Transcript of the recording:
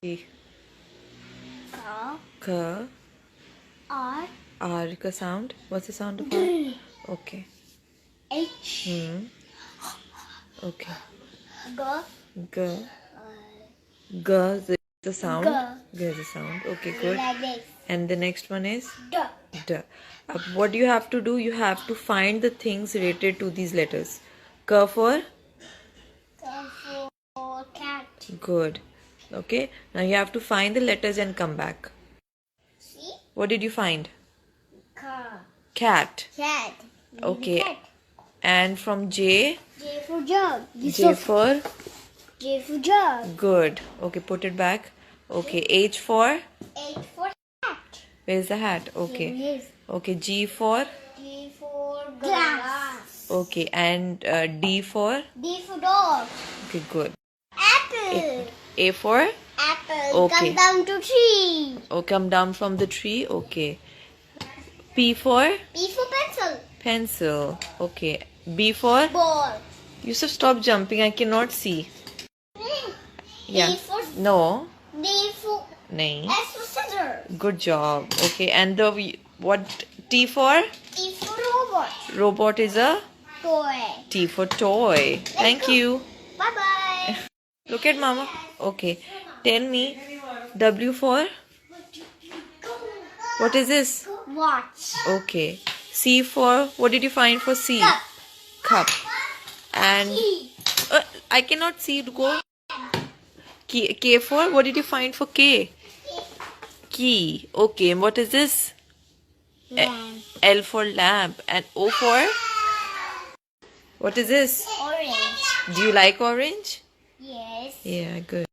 K. K. R. R का sound. What's the sound of R? Okay. H. Okay. G. G. G is the sound. G. G is the sound. Okay, good. Like this. And the next one is D. D. What you have to do? You have to find the things related to these letters. K for For cat. good. Okay. Now you have to find the letters and come back. See? What did you find? Car. Cat. Cat. Okay. Cat. And from J. J for jug. J for J for jug. good. Okay, put it back. Okay. H for H for hat. where's the hat? Okay. Here it is. Okay. G for G for glass. okay. And D for D for dog. okay. Good. Apple. A for Apple. Okay. Come down to tree. oh, come down from the tree. Okay. P for P for pencil. pencil. Okay. B for Ball. Yusuf, stop jumping. I cannot see. Yeah. D for No. D for Nahi. S for scissor. Good job. Okay. And the what? T for T for robot. robot is a Toy. T for toy. Thank go. you. Bye bye. Look at mama. Okay. Tell me. W for what is this? Watch. Okay. C for what did you find for C? Cup. Cup. And E. I cannot see it. Go. K for what did you find for K? Key. Okay. And what is this? Lamp. L for lamp. And O for what is this? Orange. Do you like orange? Yes. Yeah, good.